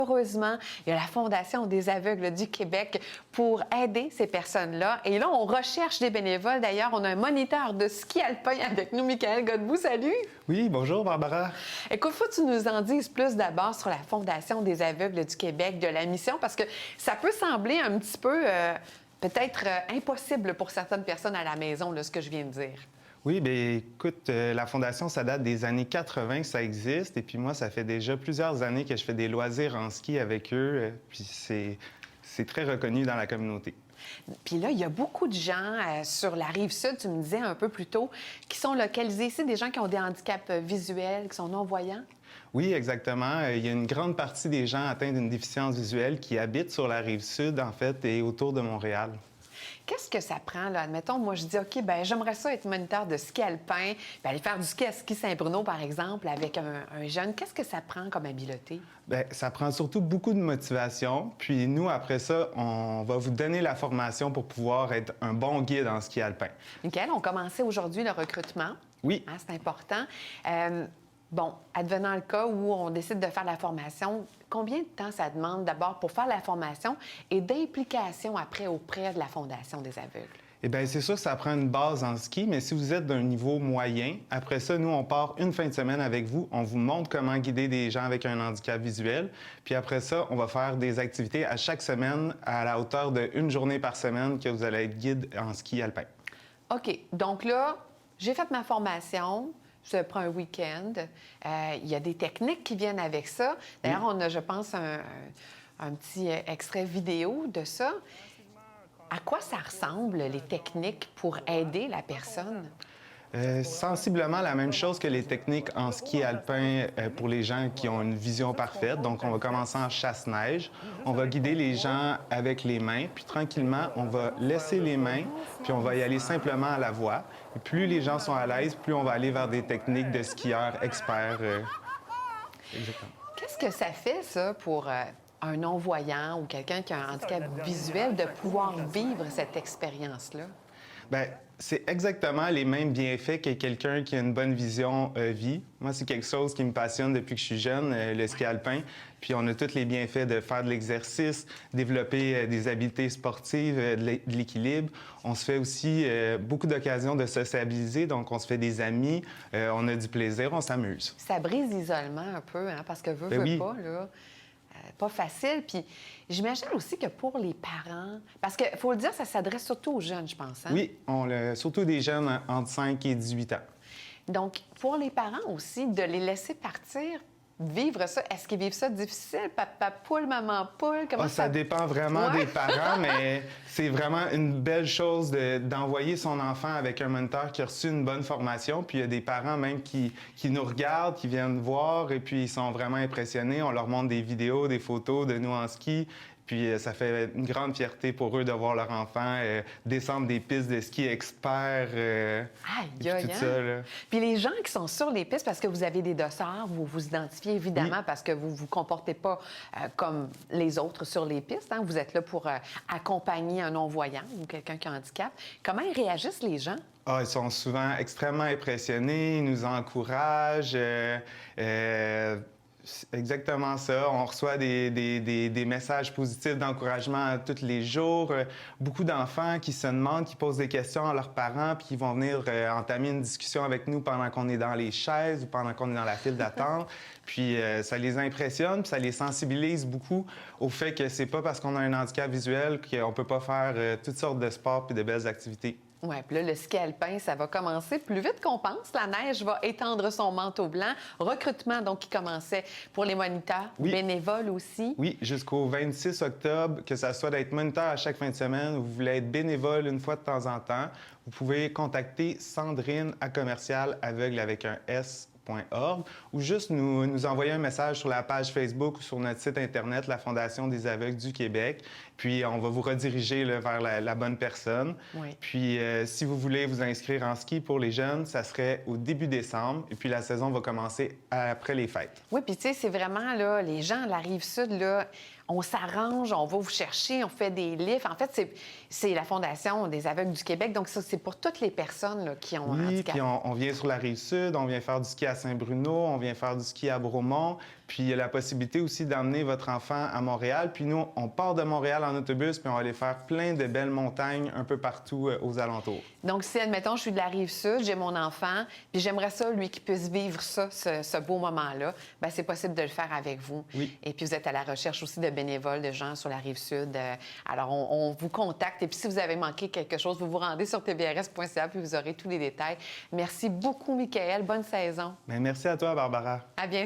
Heureusement, il y a la Fondation des aveugles du Québec pour aider ces personnes-là. Et là, on recherche des bénévoles. D'ailleurs, on a un moniteur de ski alpin avec nous, Michael Godbout. Salut! Oui, bonjour Barbara. Écoute, faut que tu nous en dises plus d'abord sur la Fondation des aveugles du Québec, de la mission, parce que ça peut sembler un petit peu, peut-être impossible pour certaines personnes à la maison, là, ce que je viens de dire. Oui, bien écoute, la Fondation, ça date des années 80 que ça existe. Et puis moi, ça fait déjà plusieurs années que je fais des loisirs en ski avec eux. Puis c'est très reconnu dans la communauté. Puis là, il y a beaucoup de gens sur la rive sud, tu me disais un peu plus tôt, qui sont localisés ici, des gens qui ont des handicaps visuels, qui sont non-voyants. Oui, exactement. Il y a une grande partie des gens atteints d'une déficience visuelle qui habitent sur la rive sud, en fait, et autour de Montréal. Qu'est-ce que ça prend, là? Admettons, moi, je dis, OK, bien, j'aimerais ça être moniteur de ski alpin, bien, aller faire du ski à Ski Saint-Bruno, par exemple, avec un jeune. Qu'est-ce que ça prend comme habileté? Bien, ça prend surtout beaucoup de motivation. Puis nous, après ça, on va vous donner la formation pour pouvoir être un bon guide en ski alpin. Michael, on commençait aujourd'hui le recrutement. Oui. Hein, c'est important. Bon, advenant le cas où on décide de faire la formation, combien de temps ça demande d'abord pour faire la formation et d'implication après auprès de la Fondation des aveugles? Eh bien, c'est sûr que ça prend une base en ski, mais si vous êtes d'un niveau moyen, après ça, nous, on part une fin de semaine avec vous. On vous montre comment guider des gens avec un handicap visuel. Puis après ça, on va faire des activités à chaque semaine à la hauteur d'une journée par semaine que vous allez être guide en ski alpin. OK. Donc là, j'ai fait ma formation. Je prends un week-end. Il y a des techniques qui viennent avec ça. D'ailleurs, on a, je pense, un petit extrait vidéo de ça. À quoi ça ressemble, les techniques pour aider la personne? Sensiblement la même chose que les techniques en ski alpin pour les gens qui ont une vision parfaite. Donc, on va commencer en chasse-neige. On va guider les gens avec les mains, puis tranquillement, on va laisser les mains, puis on va y aller simplement à la voix. Et plus les gens sont à l'aise, plus on va aller vers des techniques de skieurs experts. Exactement. Qu'est-ce que ça fait, ça, pour un non-voyant ou quelqu'un qui a un handicap visuel de pouvoir vivre cette expérience-là? Bien, c'est exactement les mêmes bienfaits que quelqu'un qui a une bonne vision vit. Moi, c'est quelque chose qui me passionne depuis que je suis jeune, le ski alpin. Puis on a tous les bienfaits de faire de l'exercice, développer des habiletés sportives, de l'équilibre. On se fait aussi beaucoup d'occasions de sociabiliser, donc on se fait des amis, on a du plaisir, on s'amuse. Ça brise l'isolement un peu, hein, parce que veut oui. pas, là. Pas facile. Puis j'imagine aussi que pour les parents, parce qu'il faut le dire, ça s'adresse surtout aux jeunes, je pense. Hein? Oui, surtout des jeunes entre 5 et 18 ans. Donc, pour les parents aussi, de les laisser partir, vivre ça, est-ce qu'ils vivent ça difficile? Papa poule, maman poule? Comment ça dépend vraiment des parents, mais c'est vraiment une belle chose d'envoyer son enfant avec un moniteur qui a reçu une bonne formation. Puis il y a des parents même qui nous regardent, qui viennent voir et puis ils sont vraiment impressionnés. On leur montre des vidéos, des photos de nous en ski. Puis ça fait une grande fierté pour eux de voir leur enfant descendre des pistes de ski experts. Puis les gens qui sont sur les pistes, parce que vous avez des dossards, vous vous identifiez évidemment parce que vous ne vous comportez pas comme les autres sur les pistes. Hein? Vous êtes là pour accompagner un non-voyant ou quelqu'un qui a un handicap. Comment ils réagissent, les gens? Ah, ils sont souvent extrêmement impressionnés, ils nous encouragent. Exactement ça. On reçoit des messages positifs d'encouragement tous les jours. Beaucoup d'enfants qui se demandent, qui posent des questions à leurs parents, puis qui vont venir entamer une discussion avec nous pendant qu'on est dans les chaises ou pendant qu'on est dans la file d'attente. Puis ça les impressionne, puis ça les sensibilise beaucoup au fait que c'est pas parce qu'on a un handicap visuel qu'on peut pas faire toutes sortes de sports puis de belles activités. Oui, puis là, le ski alpin, ça va commencer plus vite qu'on pense. La neige va étendre son manteau blanc. Recrutement, donc, qui commençait pour les moniteurs, bénévoles aussi. Oui, jusqu'au 26 octobre, que ça soit d'être moniteur à chaque fin de semaine ou vous voulez être bénévole une fois de temps en temps, vous pouvez contacter Sandrine à commercial aveugle avec un S ou juste nous envoyer un message sur la page Facebook ou sur notre site Internet, la Fondation des aveugles du Québec. Puis, on va vous rediriger là, vers la bonne personne. Oui. Puis, si vous voulez vous inscrire en ski pour les jeunes, ça serait au début décembre. Et puis, la saison va commencer après les fêtes. Oui, puis tu sais, c'est vraiment, là, les gens de la Rive-Sud, là, on s'arrange, on va vous chercher, on fait des livres. En fait, c'est la Fondation des aveugles du Québec. Donc, ça, c'est pour toutes les personnes là, qui ont un Oui, handicap. puis on vient sur la Rive-Sud, on vient faire du ski à Saint-Bruno, on vient faire du ski à Bromont. Puis il y a la possibilité aussi d'emmener votre enfant à Montréal. Puis nous, on part de Montréal en autobus, puis on va aller faire plein de belles montagnes un peu partout aux alentours. Donc, si, admettons, je suis de la Rive-Sud, j'ai mon enfant, puis j'aimerais ça, lui, qu'il puisse vivre ça, ce beau moment-là, bien, c'est possible de le faire avec vous. Oui. Et puis, vous êtes à la recherche aussi de bénévoles, de gens sur la Rive-Sud. Alors, on vous contacte. Et puis, si vous avez manqué quelque chose, vous vous rendez sur tbrs.ca, puis vous aurez tous les détails. Merci beaucoup, Michael. Bonne saison. Bien, merci à toi, Barbara. À bientôt.